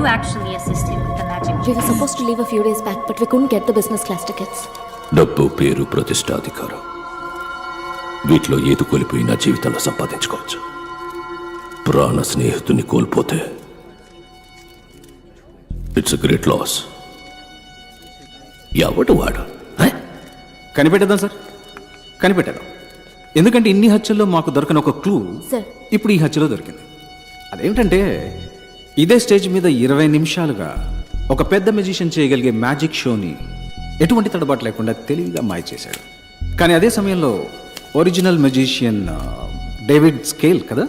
you actually assist him with the magic? We were supposed to leave a few days back, but we couldn't get the business class tickets. డబ్బు, పేరు, ప్రతిష్ట, అధికారం వీటిలో ఏది కోల్పోయినా జీవితంలో సంపాదించుకోవచ్చు. ప్రాణ స్నేహితుని కోల్పోతే ఇట్స్ గ్రేట్ లాస్. ఎవడు వాడు? కనిపెట్టేద్దాం సార్, కనిపెట్టేద్దాం. ఎందుకంటే ఇన్ని హత్యల్లో మాకు దొరకని ఒక క్లూ ఇప్పుడు ఈ హత్యలో దొరికింది. అదేంటంటే ఇదే స్టేజ్ మీద 20 నిమిషాలుగా ఒక పెద్ద మెజిషియన్ చేయగలిగే మ్యాజిక్ షోని ఎటువంటి తడబాటు లేకుండా తెలివిగా మాయ చేశాడు. కానీ అదే సమయంలో ఒరిజినల్ మెజిషియన్ డేవిడ్ స్కేల్ కదా,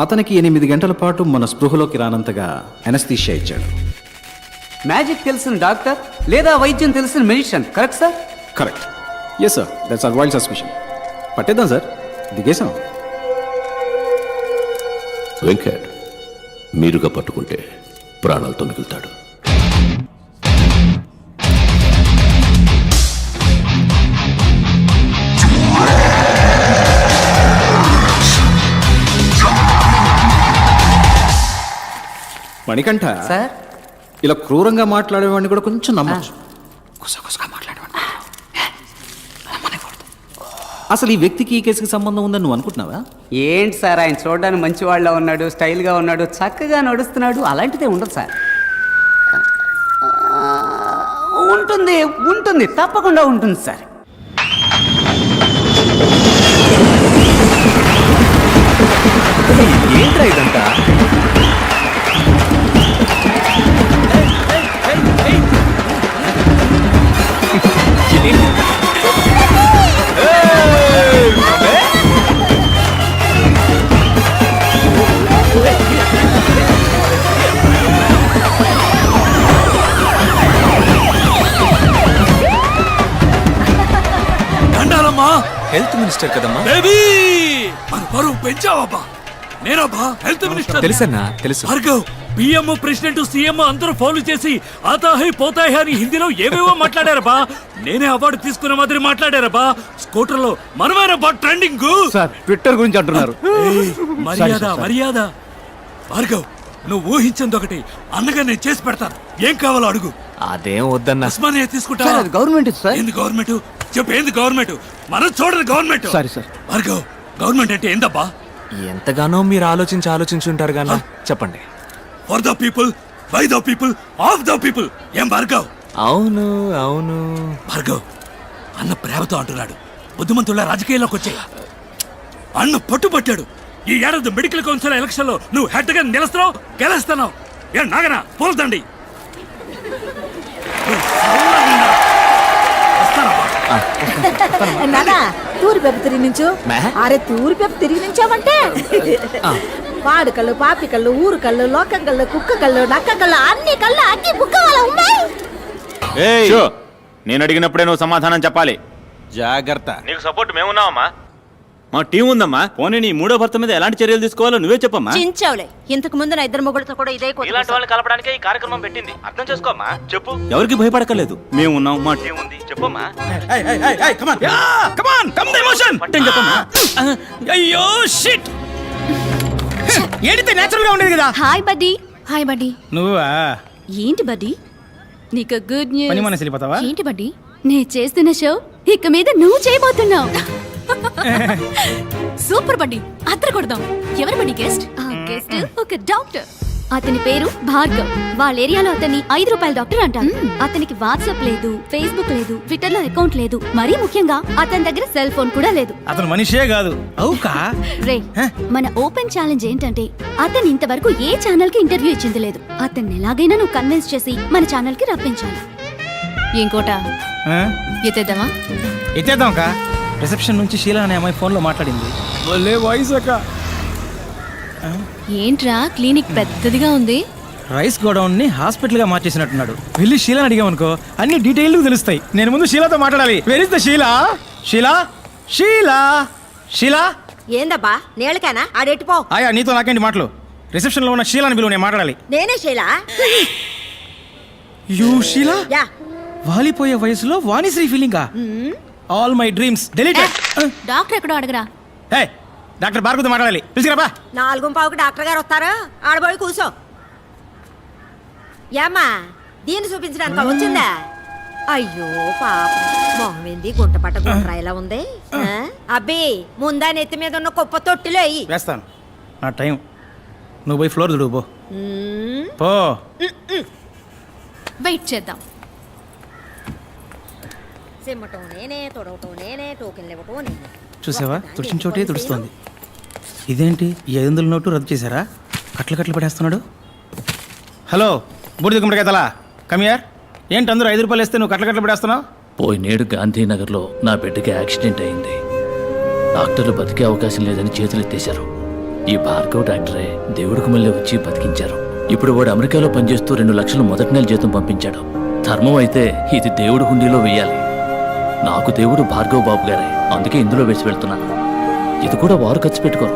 అతనికి 8 గంటల పాటు మన స్పృహలోకి రానంతగా అనస్థీషియా ఇచ్చాడు. మ్యాజిక్ తెలిసిన డాక్టర్ లేదా వైద్యం తెలిసిన magician, correct sir? Correct. Yes sir, that's our wild suspicion. పట్టేద్దాం సార్, దిగేసాం. వెంకట్ మీరుగా పట్టుకుంటే ప్రాణాలతో మిగులుతాడు. మణికంఠ సార్, ఇలా క్రూరంగా మాట్లాడేవాడిని కూడా కొంచెం నమ్మచ్చు. గుసగుసగా మాట్లాడేవాడిని అసలు ఈ వ్యక్తికి ఈ కేసుకి సంబంధం ఉందని నువ్వు అనుకుంటున్నావా? ఏంటి సార్, ఆయన చూడడానికి మంచి వాళ్ళ ఉన్నాడు, స్టైల్గా ఉన్నాడు, చక్కగా నడుస్తున్నాడు, అలాంటిదే ఉండదు సార్. ఉంటుంది ఉంటుంది, తప్పకుండా ఉంటుంది సార్. ఏంట్రా ఇదంతా? హెల్త్ మినిస్టర్ కదమ్మా. బేబీ మన పరువు పెంచావబ్బా. నేనబ్బా హెల్త్ మినిస్టర్. తెలుసన్నా, తెలుసు. భార్గవ్, పిఎం, ప్రెసిడెంట్, సీఎం అందరూ ఫౌలు చేసి ఆతాహై పోతాయి అని హిందీలో ఏవేవో మాట్లాడారబ్బా. నేనే అవార్డు తీసుకున్న మాదిరి మాట్లాడారబ్బా. స్కూటర్ లో మనమేనబ్బా ట్రెండింగ్. సార్, ట్విట్టర్ గురించి అంటున్నారు. మర్యాద మర్యాద. భార్గవ్, నువ్వు ఊహించింది ఒకటి, అన్నగా నేను చేసి పెడతాను. ఏం కావాలో అడుగు. అదేం వద్దన్నా. ఉస్మానియా తీసుకుంటా. Government sir. ఏంది గవర్నమెంట్? చెప్పు, ఏంది గవర్నమెంట్? మనం చూడరు government. Sorry sir. Bhargav, government అంటే ఏందబ్బా? ఎంతగానో మీరు ఆలోచించుంటారు గానా. చెప్పండి. For the people, by the people, of the people. ఏం భార్గవ్? అవును అవును. భార్గవ్, అన్న ప్రేమతో అంటున్నాడు. బుద్ధిమంతుల రాజకీయాల్లోకి వచ్చే అన్న పట్టుబట్టాడు. ఈ ఏడాది మెడికల్ కౌన్సిల్ ఎలక్షన్ లో నువ్వు హెడ్ గా నిలుస్తున్నావు, గెలుస్తున్నావు. ఏ నాగనా పోల్తండి. తూరి పెప్ప తిరిగి నుంచు. అరే తూరి పెప్ప తిరిగి నుంచామంటే వాడు కళ్ళు, పాపి కళ్ళు, ఊరు కళ్ళు, లోకం కళ్ళు, కుక్క కళ్ళు, నక్క కళ్ళు, అన్ని కళ్ళు అన్ని బుక్క వాళ్ళ ఉన్నాయి. నేను అడిగినప్పుడే నువ్వు సమాధానం చెప్పాలి. జాగ్రత్త. నీకు సపోర్ట్ మేమున్నావమ్మా, మా టీం ఉందమ్మా. పోనీ నీ మూడో భర్త మీద ఎలాంటి చర్యలు తీసుకోవాలో నువ్వే చెప్పమ్మా. చించావులే, ఇంతకు ముందు నా ఇద్దరు మొగుడుతో కూడా ఇదే ఇలాంటి వాళ్ళని కలపడానికే ఈ కార్యక్రమం పెట్టింది. అర్థం చేసుకోమ్మా. చెప్పు. ఎవరికి భయపడకలేదు, మేము ఉన్నాం, మా టీం ఉంది. చెప్పమ్మా. పట్టని చెప్పమ్మా. అయ్యో షిట్. ఏడితే నేచురల్ గా ఉండేది కదా. Hi buddy. Hi buddy. నువ్వా? ఏంటి బడ్డీ, నీకు గుడ్ న్యూస్. పని మనసు వెళ్ళిపోతావా? ఏంటి బడ్డీ, నేను చేస్తున్న షో ఇక మీద నువ్వు చేయబోతున్నావు. సూపర్ బడ్డీ, అద్దర కొడదాం. ఎవరు బడ్డీ గెస్ట్? గెస్ట్ ఒక డాక్టర్. అతని పేరు భార్గవ్. వాళ్ళ ఏరియాలో అతన్ని 5 రూపాయల డాక్టర్ అంటారు. అతనికి వాట్సాప్ లేదు, ఫేస్బుక్ లేదు, ట్విట్టర్ లో అకౌంట్ లేదు, మరీ ముఖ్యంగా అతని దగ్గర సెల్ ఫోన్ కూడా లేదు. అతను మనిషే కాదు. అవుకా రే, మన ఓపెన్ ఛాలెంజ్ ఏంటంటే అతను ఇంతవరకు ఏ ఛానల్ కి ఇంటర్వ్యూ ఇచ్చింది లేదు. అతన్ని ఎలాగైనా నువ్వు కన్విన్స్ చేసి మన ఛానల్ కి రప్పించాలి. ఇంకోట ఎత్తేద్దామా? ఎత్తేద్దాం కా. రిసెప్షన్ నుంచి షీలా అనే అమ్మాయి ఫోన్ లో మాట్లాడింది. వాయిస్ అక్క. ఏంట్రా క్లినిక్ పెద్దదిగా ఉంది. రైస్ గోడౌన్ ని హాస్పిటల్ గా మార్చేసినట్టున్నాడు. వెళ్ళి షీలా అడిగామనుకో అన్ని డీటెయిల్ తెలుస్తాయి. నేను ముందు షీలాతో మాట్లాడాలి. Where is the Sheela? Sheela, Sheela, Sheela. ఏందబ్బా నేలకేనా? ఆడెట్టిపో. ఆయా, నీతో నాకేంటి మాటలు? రిసెప్షన్ లో ఉన్న షీలాని బిలువ, నేను మాట్లాడాలి. నేనే షీలా. యూ షీలా? యా. వాలిపోయే వయసులో వాణిశ్రీ ఫీలింగా? All my dreams deleted. Doctor ఎక్కడో అడగరా. హే, డాక్టర్ భార్గవతో మాట్లాడాలి. పిలిచిరాబా. 4:15కి డాక్టర్ గారు వస్తారు. ఆడబోయి కూర్చో. యామా దీన్ని చూపించడానికి వచ్చిందా? అయ్యో పాప మొహం ఏంది గుంట పట్ట గుండ్రాయిలా ఉంది. ఆ? అబ్బి ముందా నెత్తి మీద ఉన్న కుప్ప తొట్టిలో అయ్యి వేస్తాను నా టైం. నువ్వు పోయి ఫ్లోర్ దుడువు పో. పో. వెయిట్ చేద్దాం. సిమ్మటం నేనే, తొడవటం నేనే, టోకెన్లు ఇవ్వటం నేనే. చూసావా, తుడిచిన చోటే తుడుస్తోంది. ఇదేంటి ఈ 500 నోటు రద్దు చేశారా? కట్లు కట్లు పడేస్తున్నాడు. హలో బూడిద గుమ్మడికాయ తలా కమియార్. ఏంటి అందరూ 5 రూపాయలు వేస్తే నువ్వు కట్లు కట్లు పడేస్తున్నావు? పోయినేడు గాంధీనగర్లో నా బిడ్డకి యాక్సిడెంట్ అయింది. డాక్టర్లు బతికే అవకాశం లేదని చేతులు ఎత్తేశారు. ఈ భార్గవ్ డాక్టరే దేవుడికి మళ్ళీ వచ్చి బతికించారు. ఇప్పుడు వాడు అమెరికాలో పనిచేస్తూ 2 లక్షలు మొదటి నెల జీతం పంపించాడు. ధర్మం అయితే ఇది దేవుడి హుండీలో వెయ్యాలి. నాకు దేవుడు భార్గవ్ బాబు గారే, అందుకే ఇందులో వేసి వెళ్తున్నాను. ఇది కూడా వారు ఖర్చు పెట్టుకోరు,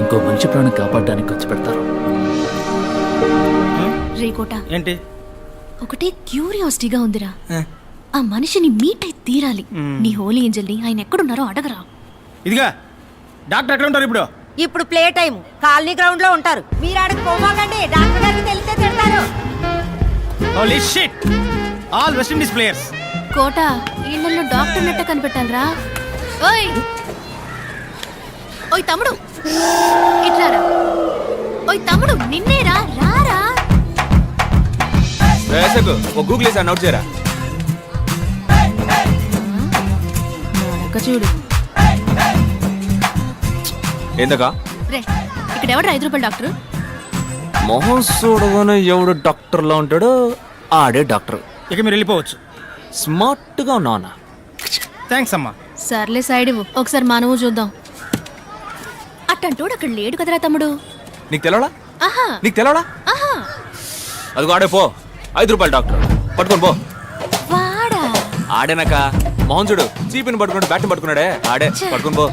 ఇంకో మనిషి ప్రాణం కాపాడడానికి ఖర్చు పెడతారు. రేకోట ఏంటి? ఒకటే క్యూరియాసిటీగా ఉందిరా. ఆ మనిషిని మీట్ అయి తీరాలి. నీ హోలీ ఏంజల్ని ఆయన ఎక్కడున్నారో అడగరా. ఇదిగా డాక్టర్ ఎక్కడ ఉంటారు ఇప్పుడు? ఇప్పుడు ప్లే టైం కాలనీ గ్రౌండ్ లో ఉంటారు. మీరు ఆడకు పోమాకండి, డాక్టర్ గారికి తెలిస్తే తిడతారు. Holy shit, all West Indies players. కోట ఇళ్ళల్లో డాక్టర్ నెట్ట కనిపెట్టాలరా. ఓయ్ ఓయ్ తమ్ముడు ఇట్లారా. ఓయ్ తమ్ముడు నిన్నేరా, రారా. గూగుల్ వేసి నోట్ చేయరా. చూడు ఏందకా రే, ఇక్కడ ఎవడు 5 రూపాయల డాక్టర్? మొహం చూడగానే ఎవడు డాక్టర్లా ఉంటాడో ఆడే డాక్టర్. ఇక మీరు వెళ్ళిపోవచ్చు. స్మార్ట్గా ఉన్నావునా? థ్యాంక్స్ అమ్మా. సర్లే సైడ్ ఇవ్వు, ఒకసారి మనము చూద్దాం. అట్టంటోడు అక్కడ లేడు కదరా తమ్ముడు. నీకు తెలవడా? ఆహా నీకు తెలవడా? ఆహా అదిగో ఆడే పో. 5 రూపాయల డాక్టర్ పట్టుకొని పో. వాడా ఆడేనాక మొహం చూడు, చీపిని పట్టుకున్నాడు, బ్యాట్ని పట్టుకున్నాడే ఆడే. పట్టుకొని పో.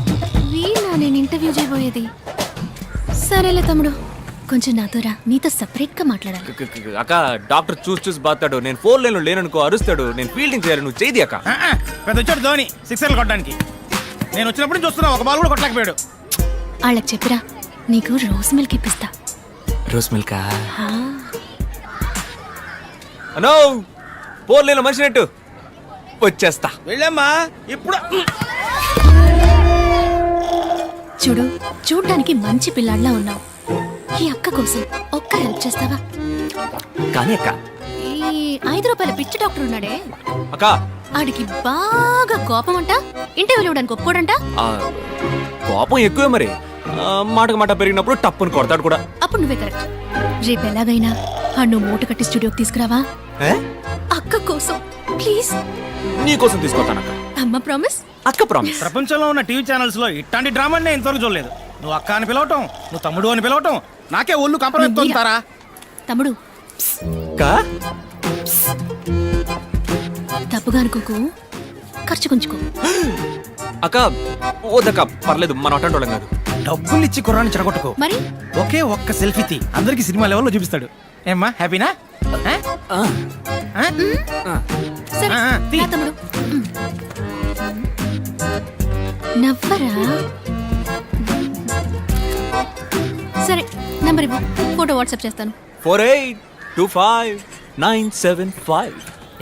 వీళ్ళ నేను ఇంటర్వ్యూ చేయబోయేది. సరేలే తమ్ముడు, కొంచెం నాతో రా, నీతో సపరేట్ గా మాట్లాడాలి. అక్క డాక్టర్ చూసి బాతాడు. నేను 4 లైన్లో లేననుకో అరుస్తాడు. నేను ఫీల్డింగ్ చేయాలి, నువ్వు చేయి అక్క. పెద్ద వచ్చాడు ధోని 6 కొట్టడానికి. నేను వచ్చినప్పుడు చూస్తున్నా, ఒక బాల్ కూడా కొట్టలేకపోయాడు. వాళ్ళకి చెప్పిరా, నీకు రోజ్ మిల్క్ ఇప్పిస్తా. రోజ్ మిల్కా? అనో 4 లైన్లో మనిషి నెట్టు వచ్చేస్తా. వెళ్ళమ్మా ఇప్పుడు. చూడు, చూడ్డానికి మంచి పిల్లాడిలా ఉన్నావు. ఈ అక్క కోసం ఒక్క హెల్ప్ చేస్తావా? కానీ అక్క, ఈ 5 రూపాయల పిచ్చి డాక్టర్ ఉన్నాడే, అక్క ఆడికి బాగా కోపం అంట. ఇంటర్వ్యూ ఇవ్వడానికి ఒప్పుకోడంట. ఆ, కోపం ఎక్కువే మరి. మాటకు మాట పెరిగినప్పుడు టప్పుని కొడతాడు కూడా. అప్పుడు నువ్వే కరెక్ట్. రేపు ఎలాగైనా నువ్వు మూట కట్టి స్టూడియోకి తీసుకురావా? ఏ? అక్క కోసం ప్లీజ్. నీ కోసం తీసుకొస్తానక్క. అమ్మ ప్రామిస్. అక్క ప్రామిస్. ప్రపంచంలో ఉన్న టీవీ ఛానల్స్ లో ఇట్లాంటి డ్రామా నేను ఇంతవరకు చూడలేదు. నువ్వు అక్క అని పిలవటం, నువ్వు తమ్ముడు అని పిలవటం, నాకే ఒళ్ళు కంపరెత్తుంటారా? తమ్ముడు అక్క తప్పుగా అనుకోకు, ఖర్చు కొంచుకో. అక్క ఓదక్క పర్లేదు, మన అటెండ్ వాళ్ళం కాదు. డబ్బులు ఇచ్చి కుర్రాన్ని చెడగొట్టుకో. మరి ఒకే ఒక్క సెల్ఫీ తీ, అందరికి సినిమా లెవెల్లో చూపిస్తాడు. ఏమ్మా హ్యాపీనా? సరే తీ. రా తమ్ముడు. నవ్వరా. సరే నంబర్ ఇవ్వు, ఫోటో వాట్సాప్ చేస్తాను. 48259755.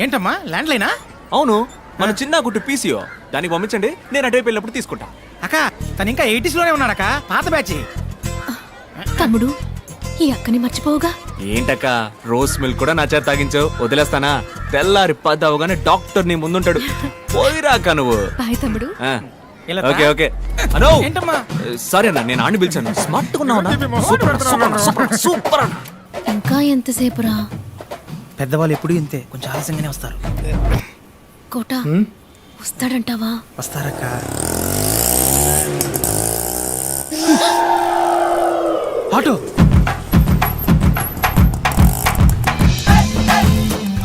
ఏంటమ్మా ల్యాండ్ లైనా? అవును, మన చిన్న గుట్టు పీసీఓ. దానికి పంపించండి, నేను అటువైపు వెళ్ళినప్పుడు తీసుకుంటా. అక్క తను ఇంకా 80s లోనే ఉన్నాడక్క, పాత బ్యాచ్. తమ్ముడు ఈ అక్కని మర్చిపోవుగా. ఏంటక్క రోజ్ మిల్క్ కూడా నా చేత తాగించావు, వదిలేస్తానా? తెల్లారి 10 అవగానే డాక్టర్ నీ ముందుంటాడు. పోయిరాక నువ్వు. బాయ్ తమ్ముడు. ఇలా ఓకే ఓకే. అనో ఏంటమ్మా? సరే అన్న, నేను ఆడిని పిలిచాను. స్మార్ట్ ఉన్నావు. సూపర్ అన్న. ఇంకా ఎంతసేపు రా? పెద్దవాళ్ళు ఎప్పుడు ఇంతే, కొంచెం ఆలస్యంగానే వస్తారు. కోట వస్తాడంటావా? వస్తారక్క. ఆటో.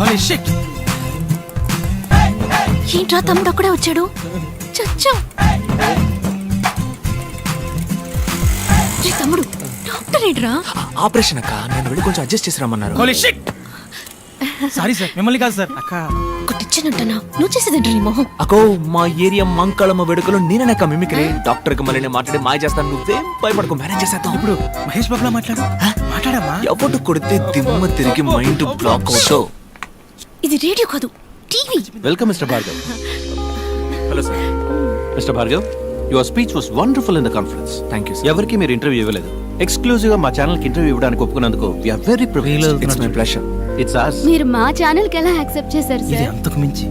Holy shit. ఏంట్రా తమ్ముడు అక్కడే వచ్చాడు? చచ్చా. తమ్ముడు డాక్టర్ ఏంట్రా? ఆపరేషన్ అక్క, నేను వెళ్ళి కొంచెం అడ్జస్ట్ చేసి రమ్మన్నారు. Holy shit. సారీ సార్, మిమ్మల్ని కాదు సార్. అక్క కొట్టించానంటనా? నువ్వు చేసేదేంట్రా నీ మొహం? అకో మా ఏరియా మంకళమ్మ వేడుకలో నేనక్క మిమిక్రీ. డాక్టర్ కి మళ్ళీ నేను మాట్లాడి మాయ చేస్తాను. నువ్వేం భయపడకు, మేనేజ్ చేసేద్దాం. ఇప్పుడు మహేష్ బాబులా మాట్లాడు. మాట్లాడమ్మా. ఎవడు కొడితే దిమ్మ తిరిగి మైండ్ బ్లాక్ అవుతావు. ఇది రేడియో కాదు, TV. Welcome mister Bhargav. Hello sir. Mister Bhargav, your speech was wonderful in the conference. Thank you. ఎవరికి మీరు ఇంటర్వ్యూ ఇవ్వలేదు. ఎక్స్క్లూజివ్ గా మా ఛానల్ కి ఇంటర్వ్యూ ఇవ్వడానికి ఒప్పుకున్నందుకు we are very privileged. It's my pleasure. It's ours. మీరు మా ఛానల్ కి ఎలా యాక్సెప్ట్ చేశారు ఇది సార్? అంతకు మించి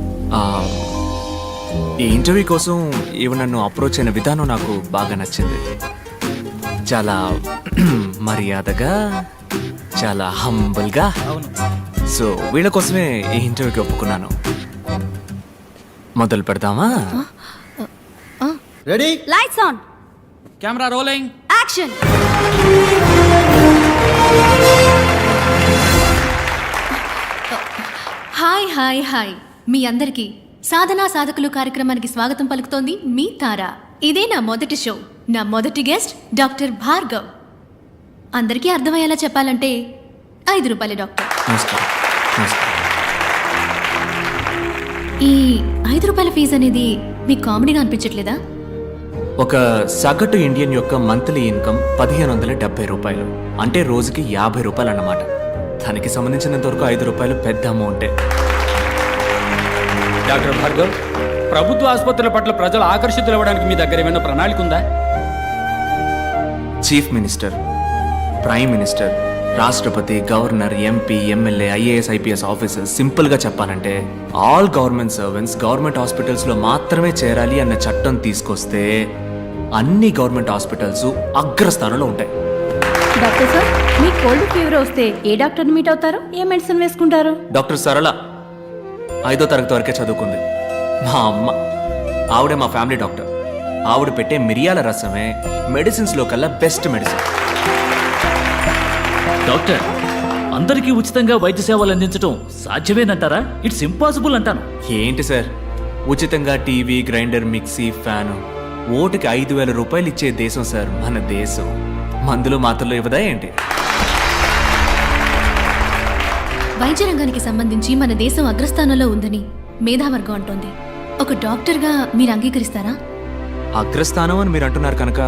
ఈ ఇంటర్వ్యూ కోసం ఇవి నన్ను అప్రోచ్ అయిన విధానం నాకు బాగా నచ్చింది. చాలా మర్యాదగా, చాలా హంబుల్గా. సో వీళ్ళ కోసమే ఈ ఇంటర్వ్యూకి ఒప్పుకున్నాను. మొదలు పెడదామా? Ready, lights on, camera rolling, action. Hi hi hi, మీ అందరికీ సాధనా సాధకులు కార్యక్రమానికి స్వాగతం పలుకుతోంది మీ తార. ఇదే నా మొదటి షో. నా మొదటి గెస్ట్ డాక్టర్ భార్గవ్. అందరికీ అర్థమయ్యేలా చెప్పాలంటే 5 రూపాయల డాక్టర్. నమస్కారం. నమస్కారం. ఈ 5 రూపాయల ఫీజు అనేది మీకు కామెడీగా అనిపించట్లేదా? ఒక సగటు ఇండియన్ యొక్క మంత్లీ ఇన్కమ్ 1570 రూపాయలు, అంటే రోజుకి 50 రూపాయలు అన్నమాట. దానికి సంబంధించినంత వరకు 5 రూపాయలు పెద్ద అమౌంటే. డాక్టర్ భార్గవ్, ప్రభుత్వ ఆసుపత్రుల పట్ల ప్రజలు ఆకర్షితులు అవ్వడానికి మీ దగ్గర ఏమైనా ప్రణాళిక ఉందా? చీఫ్ మినిస్టర్, ప్రైమ్ మినిస్టర్, రాష్ట్రపతి, governor, MP, MLA, IAS, IPS officers, సింపుల్గా చెప్పాలంటే ఆల్ గవర్నమెంట్ సర్వెంట్స్ గవర్నమెంట్ హాస్పిటల్స్లో మాత్రమే చేరాలి అన్న చట్టం తీసుకొస్తే అన్ని గవర్నమెంట్ హాస్పిటల్స్ అగ్రస్థానంలో ఉంటాయి. డాక్టర్ సార్, మీకు కోల్డ్ ఫీవర్ వస్తే ఏ డాక్టర్ని మీట్ అవుతారు? ఏ మెడిసిన్ వేసుకుంటారు? డాక్టర్ సరళ 5వ తరగతి వరకే చదువుకుంది. మా అమ్మ, ఆవిడే మా ఫ్యామిలీ డాక్టర్. ఆవిడ పెట్టే మిరియాల రసమే మెడిసిన్స్లో కల్లా బెస్ట్ మెడిసిన్. డాక్టర్, అందరికీ ఉచితంగా వైద్య సేవలు అందించడం సాధ్యమేనంటారా? ఇట్స్ ఇంపాసిబుల్ అంటాను. ఏంటి సార్, ఉచితంగా టీవీ, గ్రైండర్, మిక్సీ, ఫ్యాను ఓటుకి 5,000 రూపాయలు ఇచ్చే దేశం సార్ మన దేశం. మందులు మాత్రలు ఇవ్వదా ఏంటి? వైద్య రంగానికి సంబంధించి మన దేశం అగ్రస్థానంలో ఉందని మేధావర్గం అంటోంది. ఒక డాక్టర్గా మీరు అంగీకరిస్తారా? అగ్రస్థానం అని మీరు అంటున్నారు కనుక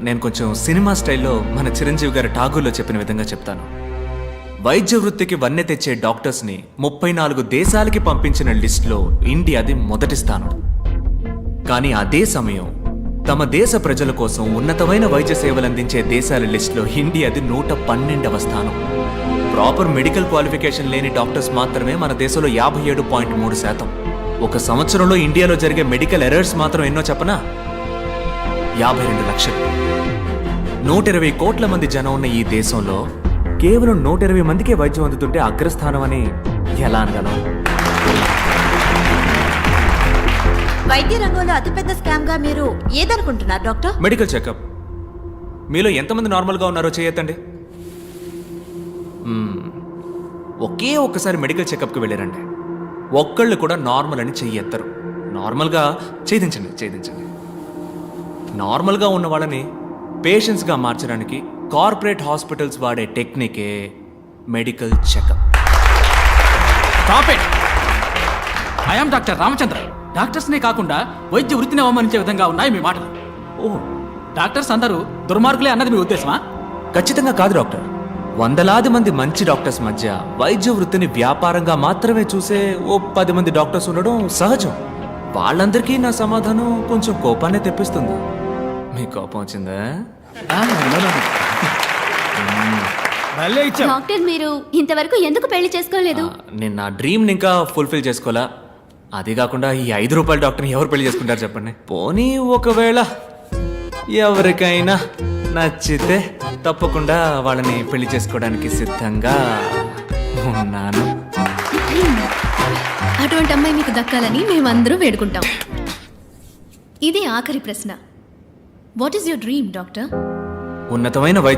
నేను కొంచెం సినిమా స్టైల్లో మన చిరంజీవి గారి ఠాగూర్లో చెప్పిన విధంగా చెప్తాను. వైద్య వృత్తికి వన్నె తెచ్చే డాక్టర్స్ని 34 దేశాలకి పంపించిన లిస్టులో ఇండియాది మొదటి స్థానం. కానీ అదే సమయం తమ దేశ ప్రజల కోసం ఉన్నతమైన వైద్య సేవలు అందించే దేశాల లిస్టులో ఇండియాది 112వ స్థానం. ప్రాపర్ మెడికల్ క్వాలిఫికేషన్ లేని డాక్టర్స్ మాత్రమే మన దేశంలో 57.3%. ఒక సంవత్సరంలో ఇండియాలో జరిగే మెడికల్ ఎర్రర్స్ మాత్రం ఎన్నో చెప్పనా? 52 లక్షలు. 120 కోట్ల మంది జనం ఉన్న ఈ దేశంలో కేవలం 120 మందికే వైద్యం అందుతుంటే అగ్రస్థానం అని ఎలా అనగలం? వైద్య రంగంలో అతిపెద్ద స్కామ్ గా మీరు ఏదనుకుంటున్నారు డాక్టర్? Medical checkup. మీలో ఎంతమంది నార్మల్గా ఉన్నారో చేయొద్దండి. ఒకే ఒక్కసారి మెడికల్ చెకప్కి వెళ్ళారండి, ఒక్కళ్ళు కూడా నార్మల్ అని చెయ్యెత్తరు. నార్మల్గా ఛేదించండి. నార్మల్గా ఉన్న వాళ్ళని పేషెంట్స్గా మార్చడానికి కార్పొరేట్ హాస్పిటల్స్ వాడే టెక్నికే medical checkup. Stop it. I am doctor Ramachandra. డాక్టర్స్నే కాకుండా వైద్య వృత్తిని అవమానించే విధంగా ఉన్నాయి మీ మాటలు. ఓ, డాక్టర్స్ అందరూ దుర్మార్గులే అన్నది మీ ఉద్దేశమా? ఖచ్చితంగా కాదు డాక్టర్. వందలాది మంది మంచి డాక్టర్స్ మధ్య వైద్య వృత్తిని వ్యాపారంగా మాత్రమే చూసే ఓ 10 మంది డాక్టర్స్ ఉండడం సహజం. వాళ్ళందరికీ నా సమాధానం కొంచెం కోపాన్ని తెప్పిస్తుంది. మీ కోపం వచ్చిందా? భలే ఇచ్చావు. డాక్టర్, మీరు ఇంతవరకు ఎందుకు పెళ్లి చేసుకోలేదు? నేను నా డ్రీమ్ని ఇంకా ఫుల్ఫిల్ చేసుకోవాలా. అది కాకుండా ఈ 5 రూపాయల డాక్టర్ని ఎవరు పెళ్లి చేసుకుంటారు చెప్పండి? పోనీ ఒకవేళ ఎవరికైనా నచ్చితే తప్పకుండా వాళ్ళని పెళ్లి చేసుకోవడానికి సిద్ధంగా ఉన్నాను. అటువంటి అమ్మాయి మీకు దక్కాలని మేమందరూ వేడుకుంటాం. ఇది ఆఖరి ప్రశ్న. What is your dream doctor? ఉన్నతమైన వైద్య